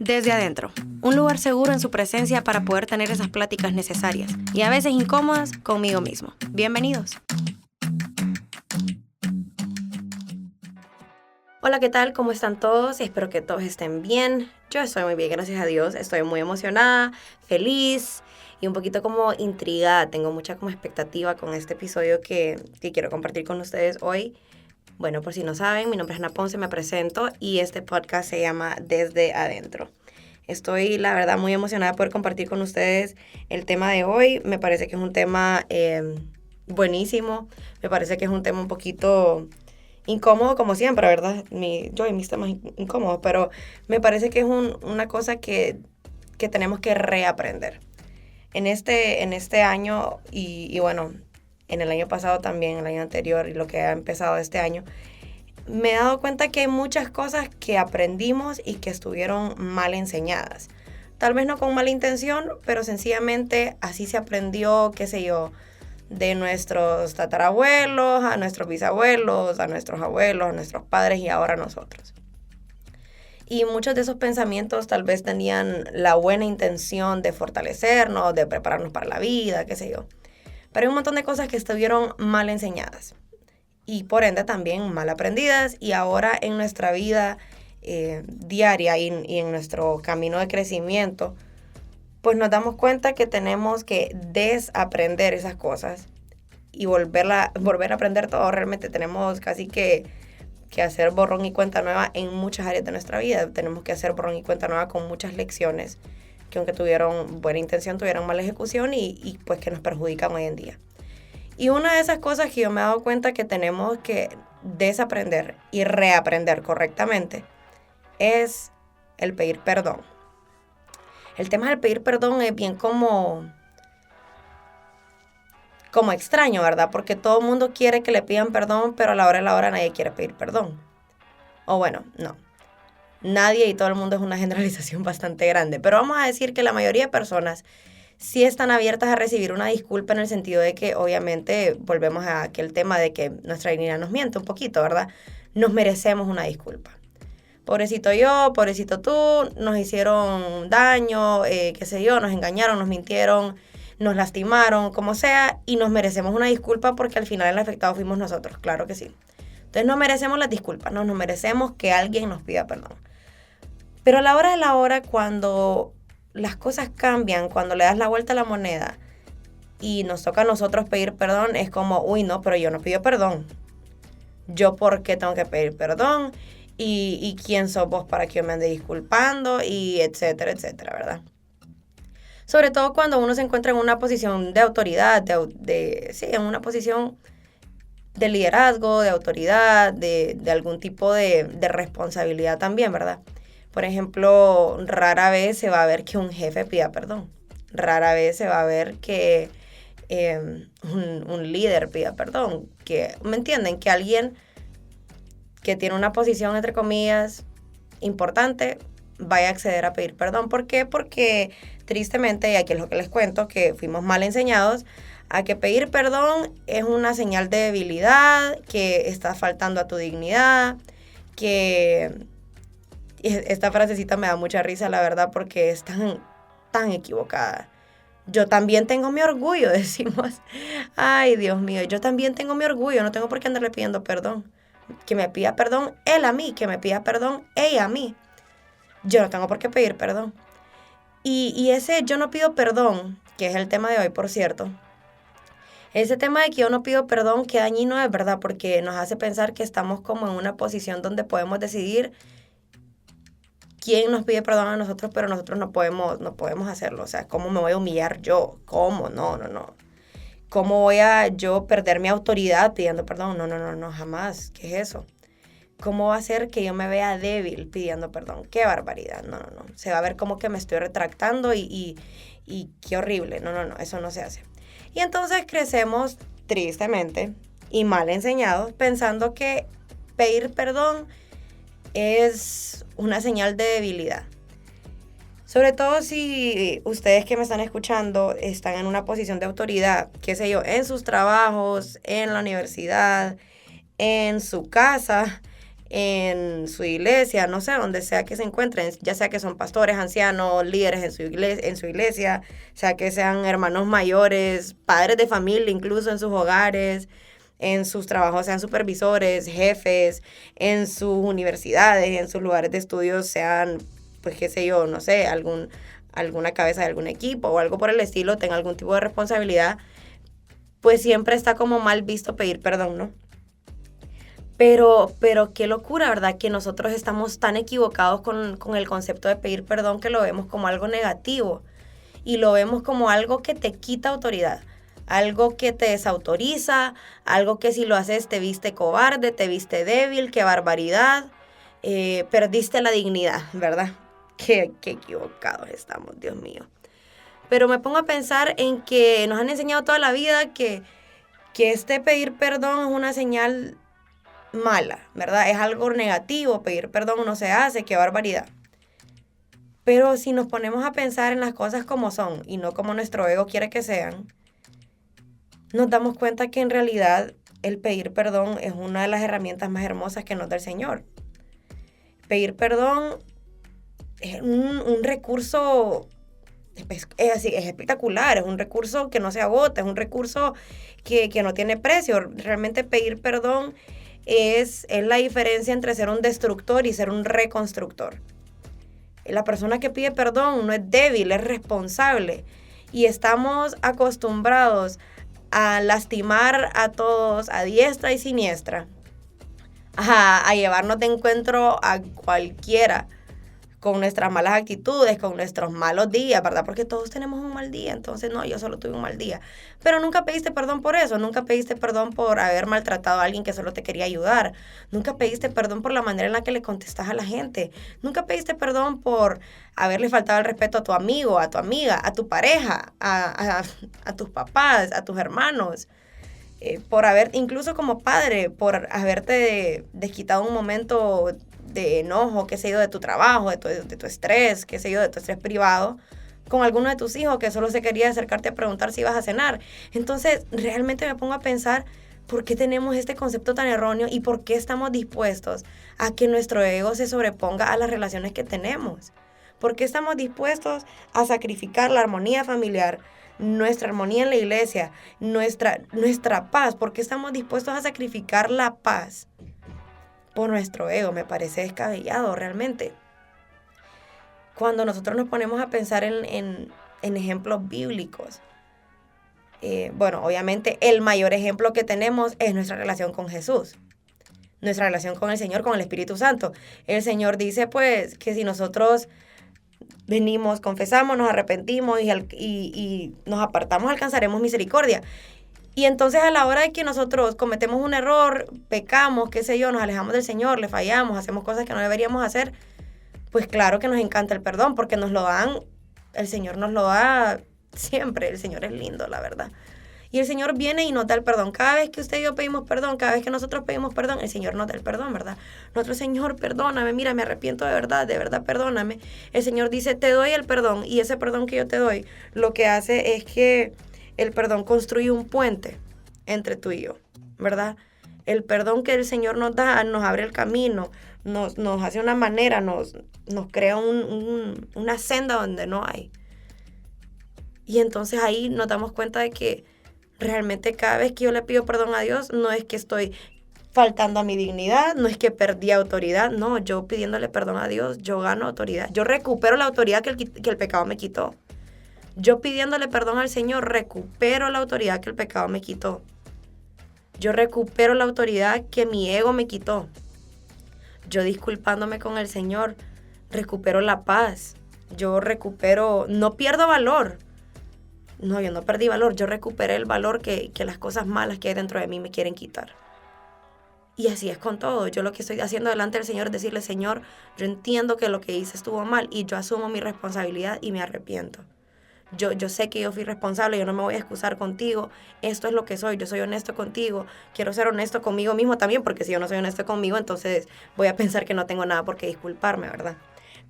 Desde adentro, un lugar seguro en su presencia para poder tener esas pláticas necesarias y a veces incómodas conmigo mismo. Bienvenidos. Hola, ¿qué tal? ¿Cómo están todos? Espero que todos estén bien. Yo estoy muy bien, gracias a Dios. Estoy muy emocionada, feliz y un poquito como intrigada. Tengo mucha como expectativa con este episodio que quiero compartir con ustedes hoy. Bueno, por si no saben, mi nombre es Ana Ponce, me presento y este podcast se llama Desde Adentro. Estoy, la verdad, muy emocionada de poder compartir con ustedes el tema de hoy. Me parece que es un tema buenísimo. Me parece que es un tema un poquito incómodo, como siempre, ¿verdad? Yo y mis temas incómodos, pero me parece que es una cosa que tenemos que reaprender. En este año y bueno, en el año pasado también, el año anterior y lo que ha empezado este año, me he dado cuenta que hay muchas cosas que aprendimos y que estuvieron mal enseñadas. Tal vez no con mala intención, pero sencillamente así se aprendió, qué sé yo, de nuestros tatarabuelos, a nuestros bisabuelos, a nuestros abuelos, a nuestros padres y ahora a nosotros. Y muchos de esos pensamientos tal vez tenían la buena intención de fortalecernos, de prepararnos para la vida, qué sé yo. Pero hay un montón de cosas que estuvieron mal enseñadas y por ende también mal aprendidas, y ahora en nuestra vida diaria y en nuestro camino de crecimiento, pues nos damos cuenta que tenemos que desaprender esas cosas y volver a aprender todo. Realmente tenemos casi que hacer borrón y cuenta nueva en muchas áreas de nuestra vida. Tenemos que hacer borrón y cuenta nueva con muchas lecciones que, aunque tuvieron buena intención, tuvieron mala ejecución y pues que nos perjudican hoy en día. Y una de esas cosas que yo me he dado cuenta que tenemos que desaprender y reaprender correctamente es el pedir perdón. El tema del pedir perdón es bien como extraño, ¿verdad? Porque todo el mundo quiere que le pidan perdón, pero a la hora de la hora nadie quiere pedir perdón. O bueno, no. Nadie y todo el mundo es una generalización bastante grande. Pero vamos a decir que la mayoría de personas sí están abiertas a recibir una disculpa, en el sentido de que obviamente volvemos a aquel tema de que nuestra dignidad nos miente un poquito, ¿verdad? Nos merecemos una disculpa. Pobrecito yo, pobrecito tú, nos hicieron daño, qué sé yo, nos engañaron, nos mintieron, nos lastimaron, como sea, y nos merecemos una disculpa porque al final el afectado fuimos nosotros, claro que sí. Entonces no merecemos las disculpas, no, nos merecemos que alguien nos pida perdón. Pero a la hora de la hora, cuando las cosas cambian, cuando le das la vuelta a la moneda y nos toca a nosotros pedir perdón, es como, uy, no, pero yo no pido perdón. ¿Yo por qué tengo que pedir perdón? ¿Y quién sos vos para que yo me ande disculpando? Y etcétera, etcétera, ¿verdad? Sobre todo cuando uno se encuentra en una posición de autoridad, en una posición de liderazgo, de autoridad, de algún tipo de responsabilidad también, ¿verdad? Por ejemplo, rara vez se va a ver que un jefe pida perdón. Rara vez se va a ver que un líder pida perdón. ¿Me entienden? Que alguien que tiene una posición, entre comillas, importante, vaya a acceder a pedir perdón. ¿Por qué? Porque tristemente, y aquí es lo que les cuento, que fuimos mal enseñados a que pedir perdón es una señal de debilidad, que estás faltando a tu dignidad, que esta frasecita me da mucha risa, la verdad, porque es tan equivocada. Yo también tengo mi orgullo, decimos. Ay, Dios mío, yo también tengo mi orgullo, no tengo por qué andarle pidiendo perdón. Que me pida perdón él a mí, que me pida perdón ella a mí. Yo no tengo por qué pedir perdón. Y ese yo no pido perdón, que es el tema de hoy, por cierto, ese tema de que yo no pido perdón, qué dañino es, ¿verdad? Porque nos hace pensar que estamos como en una posición donde podemos decidir quién nos pide perdón a nosotros, pero nosotros no podemos hacerlo. O sea, ¿cómo me voy a humillar yo? ¿Cómo? No. ¿Cómo voy a yo perder mi autoridad pidiendo perdón? No, jamás. ¿Qué es eso? ¿Cómo va a ser que yo me vea débil pidiendo perdón? ¡Qué barbaridad! No. Se va a ver como que me estoy retractando y qué horrible. No, eso no se hace. Y entonces crecemos tristemente y mal enseñados pensando que pedir perdón es una señal de debilidad. Sobre todo si ustedes que me están escuchando están en una posición de autoridad, qué sé yo, en sus trabajos, en la universidad, en su casa, en su iglesia, no sé, donde sea que se encuentren, ya sea que son pastores, ancianos, líderes en su iglesia, sea que sean hermanos mayores, padres de familia, incluso en sus hogares, en sus trabajos sean supervisores, jefes, en sus universidades, en sus lugares de estudio sean, pues qué sé yo, no sé, alguna cabeza de algún equipo o algo por el estilo, tenga algún tipo de responsabilidad, pues siempre está como mal visto pedir perdón, ¿no? Pero qué locura, ¿verdad? Que nosotros estamos tan equivocados con el concepto de pedir perdón que lo vemos como algo negativo y lo vemos como algo que te quita autoridad, algo que te desautoriza, algo que si lo haces te viste cobarde, te viste débil, qué barbaridad, perdiste la dignidad, ¿verdad? Qué equivocados estamos, Dios mío. Pero me pongo a pensar en que nos han enseñado toda la vida que este pedir perdón es una señal mala, ¿verdad? Es algo negativo, pedir perdón no se hace, qué barbaridad. Pero si nos ponemos a pensar en las cosas como son y no como nuestro ego quiere que sean, nos damos cuenta que en realidad el pedir perdón es una de las herramientas más hermosas que nos da el Señor. Pedir perdón es un recurso, es espectacular, es un recurso que no se agota, es un recurso que no tiene precio. Realmente pedir perdón es la diferencia entre ser un destructor y ser un reconstructor. La persona que pide perdón no es débil, es responsable. Y estamos acostumbrados a lastimar a todos a diestra y siniestra, a llevarnos de encuentro a cualquiera con nuestras malas actitudes, con nuestros malos días, ¿verdad? Porque todos tenemos un mal día, entonces no, yo solo tuve un mal día. Pero nunca pediste perdón por eso, nunca pediste perdón por haber maltratado a alguien que solo te quería ayudar, nunca pediste perdón por la manera en la que le contestas a la gente, nunca pediste perdón por haberle faltado el respeto a tu amigo, a tu amiga, a tu pareja, a tus papás, a tus hermanos. Por haber, incluso como padre, por haberte desquitado un momento de enojo, qué sé yo, de tu trabajo, de tu estrés, qué sé yo, de tu estrés privado, con alguno de tus hijos que solo se quería acercarte a preguntar si ibas a cenar. Entonces, realmente me pongo a pensar por qué tenemos este concepto tan erróneo y por qué estamos dispuestos a que nuestro ego se sobreponga a las relaciones que tenemos. ¿Por qué estamos dispuestos a sacrificar la armonía familiar, nuestra armonía en la iglesia, nuestra paz? ¿Por qué estamos dispuestos a sacrificar la paz por nuestro ego? Me parece descabellado realmente. Cuando nosotros nos ponemos a pensar en ejemplos bíblicos, bueno, obviamente el mayor ejemplo que tenemos es nuestra relación con Jesús, nuestra relación con el Señor, con el Espíritu Santo. El Señor dice pues que si nosotros venimos, confesamos, nos arrepentimos y nos apartamos, alcanzaremos misericordia. Y entonces a la hora de que nosotros cometemos un error, pecamos, qué sé yo, nos alejamos del Señor, le fallamos, hacemos cosas que no deberíamos hacer, pues claro que nos encanta el perdón, porque nos lo dan, el Señor nos lo da siempre, el Señor es lindo, la verdad. Y el Señor viene y nos da el perdón. Cada vez que usted y yo pedimos perdón, cada vez que nosotros pedimos perdón, el Señor nos da el perdón, ¿verdad? Nuestro Señor, perdóname, mira, me arrepiento de verdad, perdóname. El Señor dice, te doy el perdón, y ese perdón que yo te doy, lo que hace es que el perdón construye un puente entre tú y yo, ¿verdad? El perdón que el Señor nos da nos abre el camino, nos hace una manera, nos crea una senda donde no hay. Y entonces ahí nos damos cuenta de que realmente cada vez que yo le pido perdón a Dios, no es que estoy faltando a mi dignidad, no es que perdí autoridad, no, yo pidiéndole perdón a Dios, yo gano autoridad, yo recupero la autoridad que el pecado me quitó. Yo pidiéndole perdón al Señor, recupero la autoridad que el pecado me quitó. Yo recupero la autoridad que mi ego me quitó. Yo disculpándome con el Señor, recupero la paz. Yo recupero, no pierdo valor. No, yo no perdí valor, yo recuperé el valor que las cosas malas que hay dentro de mí me quieren quitar. Y así es con todo. Yo lo que estoy haciendo delante del Señor es decirle, Señor, yo entiendo que lo que hice estuvo mal y yo asumo mi responsabilidad y me arrepiento. Yo sé que yo fui responsable, yo no me voy a excusar contigo, esto es lo que soy, yo soy honesto contigo, quiero ser honesto conmigo mismo también, porque si yo no soy honesto conmigo, entonces voy a pensar que no tengo nada por qué disculparme, ¿verdad?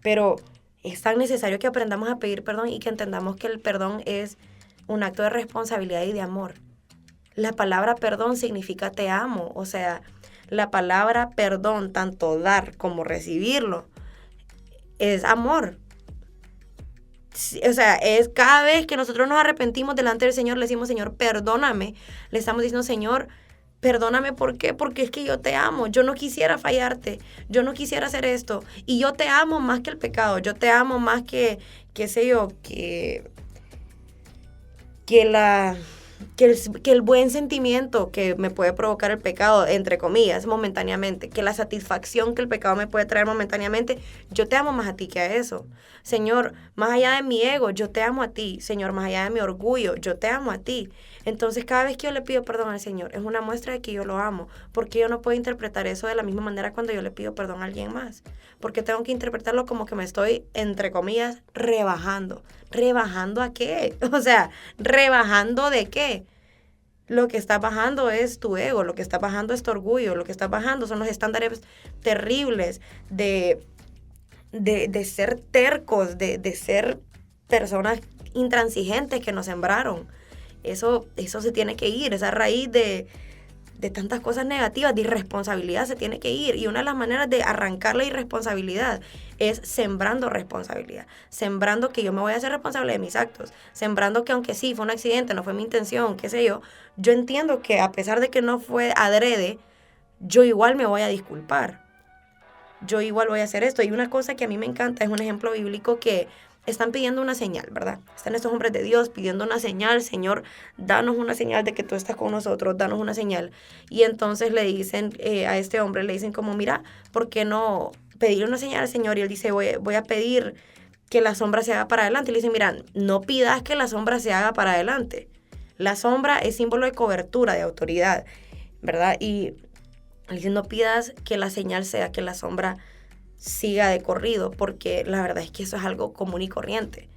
Pero es tan necesario que aprendamos a pedir perdón y que entendamos que el perdón es un acto de responsabilidad y de amor. La palabra perdón significa te amo, o sea, La palabra perdón, tanto dar como recibirlo, es amor. O sea, es cada vez que nosotros nos arrepentimos delante del Señor, le decimos, Señor, perdóname. Le estamos diciendo, Señor, perdóname, ¿por qué? Porque es que yo te amo, yo no quisiera fallarte, yo no quisiera hacer esto. Y yo te amo más que el pecado, yo te amo más que, qué sé yo, que la... Que el buen sentimiento que me puede provocar el pecado, entre comillas, momentáneamente, que la satisfacción que el pecado me puede traer momentáneamente, yo te amo más a ti que a eso. Señor, más allá de mi ego, yo te amo a ti. Señor, más allá de mi orgullo, yo te amo a ti. Entonces, cada vez que yo le pido perdón al Señor, es una muestra de que yo lo amo. Porque yo no puedo interpretar eso de la misma manera cuando yo le pido perdón a alguien más. Porque tengo que interpretarlo como que me estoy, entre comillas, rebajando. ¿Rebajando a qué? O sea, ¿rebajando de qué? Lo que está bajando es tu ego, lo que está bajando es tu orgullo, lo que está bajando son los estándares terribles de ser tercos, de ser personas intransigentes que nos sembraron. Eso se tiene que ir, esa raíz de tantas cosas negativas, de irresponsabilidad se tiene que ir. Y una de las maneras de arrancar la irresponsabilidad es sembrando responsabilidad, sembrando que yo me voy a hacer responsable de mis actos, sembrando que aunque sí fue un accidente, no fue mi intención, qué sé yo entiendo que a pesar de que no fue adrede, yo igual me voy a disculpar, yo igual voy a hacer esto. Y una cosa que a mí me encanta es un ejemplo bíblico que están pidiendo una señal, ¿verdad? Están estos hombres de Dios pidiendo una señal. Señor, danos una señal de que tú estás con nosotros, danos una señal. Y entonces le dicen a este hombre, le dicen como, mira, ¿por qué no pedirle una señal al Señor? Y él dice, voy a pedir que la sombra se haga para adelante. Y le dicen, mira, no pidas que la sombra se haga para adelante. La sombra es símbolo de cobertura, de autoridad, ¿verdad? Y le dicen, no pidas que la señal sea que la sombra siga de corrido, porque la verdad es que eso es algo común y corriente.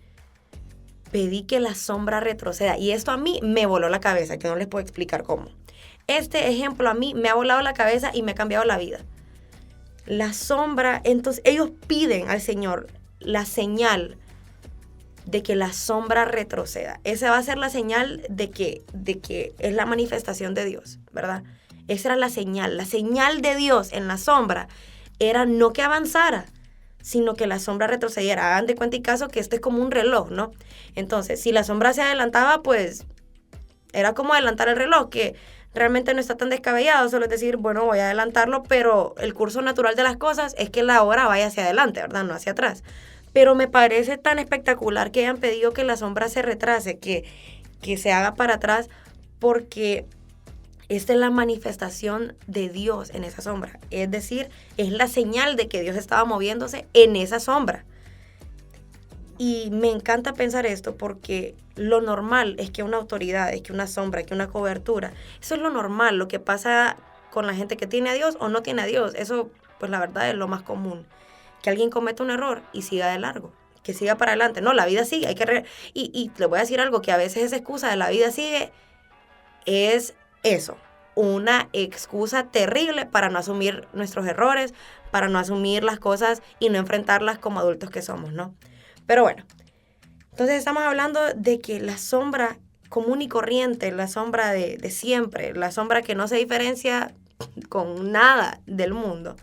Pedí que la sombra retroceda, y esto a mí me voló la cabeza, que no les puedo explicar cómo. Este ejemplo a mí me ha volado la cabeza y me ha cambiado la vida. La sombra, entonces ellos piden al Señor la señal de que la sombra retroceda. Esa va a ser la señal de que es la manifestación de Dios, ¿verdad? Esa era la señal de Dios en la sombra era no que avanzara, sino que la sombra retrocediera. Hagan de cuenta y caso que este es como un reloj, ¿no? Entonces, si la sombra se adelantaba, pues era como adelantar el reloj, que realmente no está tan descabellado, solo es decir, bueno, voy a adelantarlo, pero el curso natural de las cosas es que la hora vaya hacia adelante, ¿verdad? No hacia atrás. Pero me parece tan espectacular que hayan pedido que la sombra se retrase, que se haga para atrás, porque esta es la manifestación de Dios en esa sombra. Es decir, es la señal de que Dios estaba moviéndose en esa sombra. Y me encanta pensar esto porque lo normal es que una autoridad, es que una sombra, que una cobertura, eso es lo normal, lo que pasa con la gente que tiene a Dios o no tiene a Dios. Eso, pues la verdad es lo más común. Que alguien cometa un error y siga de largo, que siga para adelante. No, la vida sigue, hay que... Y le voy a decir algo, que a veces esa excusa de la vida sigue es eso, una excusa terrible para no asumir nuestros errores, para no asumir las cosas y no enfrentarlas como adultos que somos, ¿no? Pero bueno, entonces estamos hablando de que la sombra común y corriente, la sombra de siempre, la sombra que no se diferencia con nada del mundo,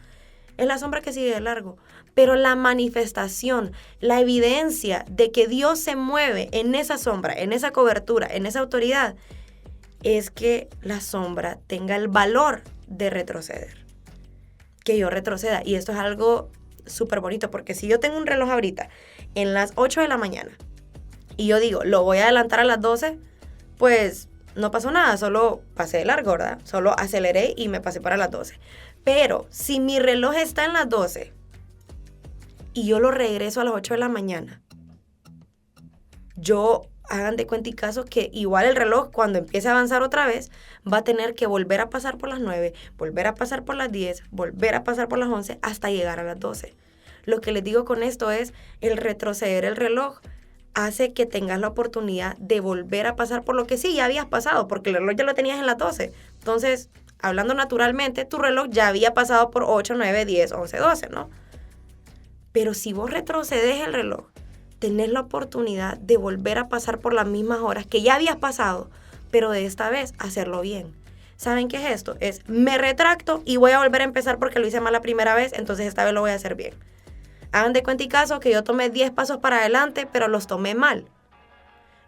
es la sombra que sigue de largo. Pero la manifestación, la evidencia de que Dios se mueve en esa sombra, en esa cobertura, en esa autoridad, es que la sombra tenga el valor de retroceder. Que yo retroceda. Y esto es algo súper bonito, porque si yo tengo un reloj ahorita en las 8 de la mañana y yo digo, lo voy a adelantar a las 12, pues no pasó nada, solo pasé de largo, ¿verdad? Solo aceleré y me pasé para las 12. Pero si mi reloj está en las 12 y yo lo regreso a las 8 de la mañana, hagan de cuenta y caso que igual el reloj, cuando empiece a avanzar otra vez, va a tener que volver a pasar por las 9, volver a pasar por las 10, volver a pasar por las 11, hasta llegar a las 12. Lo que les digo con esto es, el retroceder el reloj hace que tengas la oportunidad de volver a pasar por lo que sí ya habías pasado, porque el reloj ya lo tenías en las 12. Entonces, hablando naturalmente, tu reloj ya había pasado por 8, 9, 10, 11, 12, ¿no? Pero si vos retrocedes el reloj, tenés la oportunidad de volver a pasar por las mismas horas que ya habías pasado, pero de esta vez hacerlo bien. ¿saben qué es esto? Es, me retracto y voy a volver a empezar porque lo hice mal la primera vez, entonces esta vez lo voy a hacer bien. Hagan de cuenta y caso que yo tomé 10 pasos para adelante, pero los tomé mal.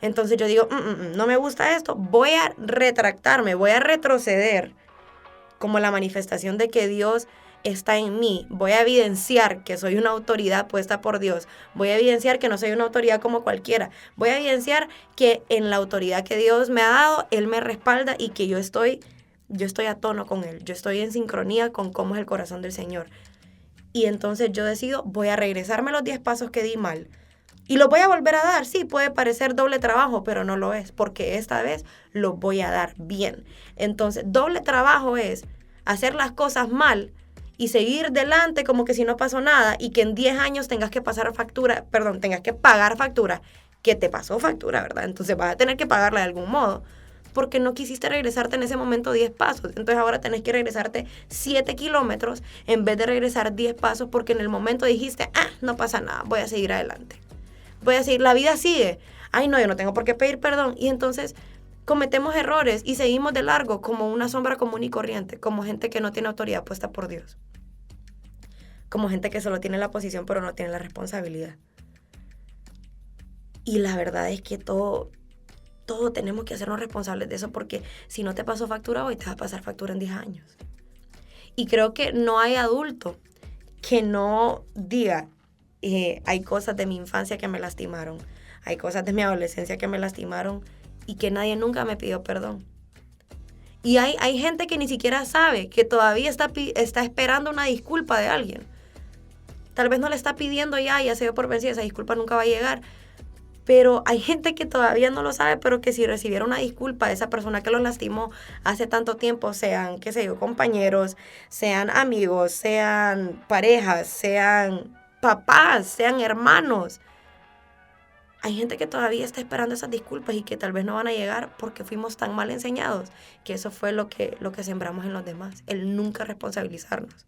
Entonces yo digo, no me gusta esto, voy a retractarme, voy a retroceder como la manifestación de que Dios está en mí. Voy a evidenciar que soy una autoridad puesta por Dios. Voy a evidenciar que no soy una autoridad como cualquiera. Voy a evidenciar que en la autoridad que Dios me ha dado, Él me respalda y que yo estoy a tono con Él. Yo estoy en sincronía con cómo es el corazón del Señor. Y entonces yo decido, voy a regresarme los 10 pasos que di mal. Y los voy a volver a dar. Sí, puede parecer doble trabajo, pero no lo es, porque esta vez los voy a dar bien. Entonces, doble trabajo es hacer las cosas mal y seguir delante como que si no pasó nada y que en 10 años tengas que pagar factura, que te pasó factura, ¿verdad? Entonces vas a tener que pagarla de algún modo, porque no quisiste regresarte en ese momento 10 pasos. Entonces ahora tenés que regresarte 7 kilómetros en vez de regresar 10 pasos porque en el momento dijiste, no pasa nada, voy a seguir adelante. Voy a seguir, la vida sigue. Ay, no, yo no tengo por qué pedir perdón. Y entonces cometemos errores y seguimos de largo como una sombra común y corriente, como gente que no tiene autoridad puesta por Dios. Como gente que solo tiene la posición pero no tiene la responsabilidad. Y la verdad es que todo tenemos que hacernos responsables de eso, porque si no te pasó factura hoy, te va a pasar factura en 10 años. Y creo que no hay adulto que no diga, hay cosas de mi infancia que me lastimaron, hay cosas de mi adolescencia que me lastimaron y que nadie nunca me pidió perdón. Y hay gente que ni siquiera sabe, que todavía está esperando una disculpa de alguien. Tal vez no le está pidiendo ya se dio por vencida, esa disculpa nunca va a llegar. Pero hay gente que todavía no lo sabe, pero que si recibiera una disculpa de esa persona que los lastimó hace tanto tiempo, sean, qué sé yo, compañeros, sean amigos, sean parejas, sean papás, sean hermanos. Hay gente que todavía está esperando esas disculpas y que tal vez no van a llegar porque fuimos tan mal enseñados, que eso fue lo que sembramos en los demás, el nunca responsabilizarnos.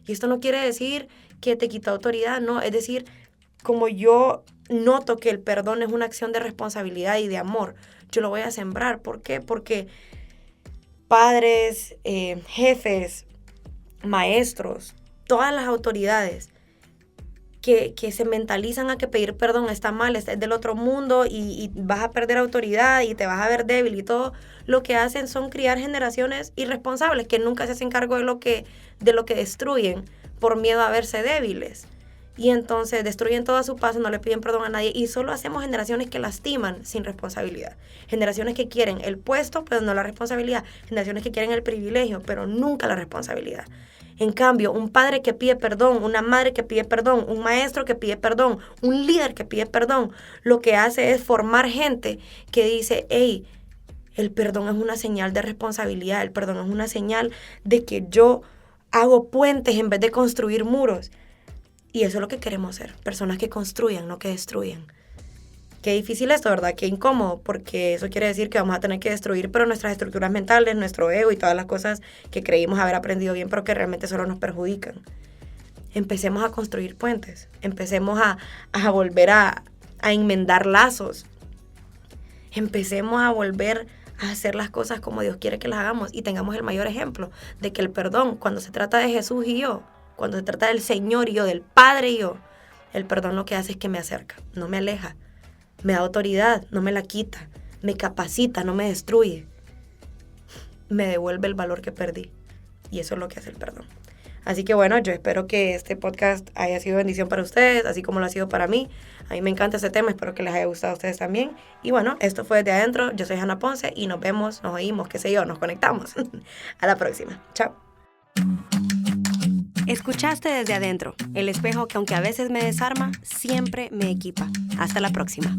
Y esto no quiere decir que te quita autoridad, no, es decir, como yo noto que el perdón es una acción de responsabilidad y de amor, yo lo voy a sembrar. ¿Por qué? Porque padres, jefes, maestros, todas las autoridades que se mentalizan a que pedir perdón está mal, es del otro mundo y vas a perder autoridad y te vas a ver débil y todo, lo que hacen son criar generaciones irresponsables que nunca se hacen cargo de lo que destruyen por miedo a verse débiles. Y entonces destruyen todo a su paso, no le piden perdón a nadie y solo hacemos generaciones que lastiman sin responsabilidad. Generaciones que quieren el puesto, pero no la responsabilidad. Generaciones que quieren el privilegio, pero nunca la responsabilidad. En cambio, un padre que pide perdón, una madre que pide perdón, un maestro que pide perdón, un líder que pide perdón, lo que hace es formar gente que dice, hey, el perdón es una señal de responsabilidad, el perdón es una señal de que yo hago puentes en vez de construir muros. Y eso es lo que queremos ser, personas que construyan, no que destruyan. Qué difícil esto, ¿verdad? Qué incómodo, porque eso quiere decir que vamos a tener que destruir, pero nuestras estructuras mentales, nuestro ego y todas las cosas que creímos haber aprendido bien, pero que realmente solo nos perjudican. Empecemos a construir puentes, empecemos a volver a enmendar lazos, empecemos a volver a hacer las cosas como Dios quiere que las hagamos y tengamos el mayor ejemplo de que el perdón, cuando se trata de Jesús y yo, cuando se trata del Señor y yo, del Padre y yo, el perdón lo que hace es que me acerca, no me aleja. Me da autoridad, no me la quita. Me capacita, no me destruye. Me devuelve el valor que perdí. Y eso es lo que hace el perdón. Así que bueno, yo espero que este podcast haya sido bendición para ustedes, así como lo ha sido para mí. A mí me encanta ese tema, espero que les haya gustado a ustedes también. Y bueno, esto fue Desde Adentro. Yo soy Hanna Ponce y nos vemos, nos oímos, qué sé yo, nos conectamos. A la próxima. Chao. Escuchaste Desde Adentro, el espejo que aunque a veces me desarma, siempre me equipa. Hasta la próxima.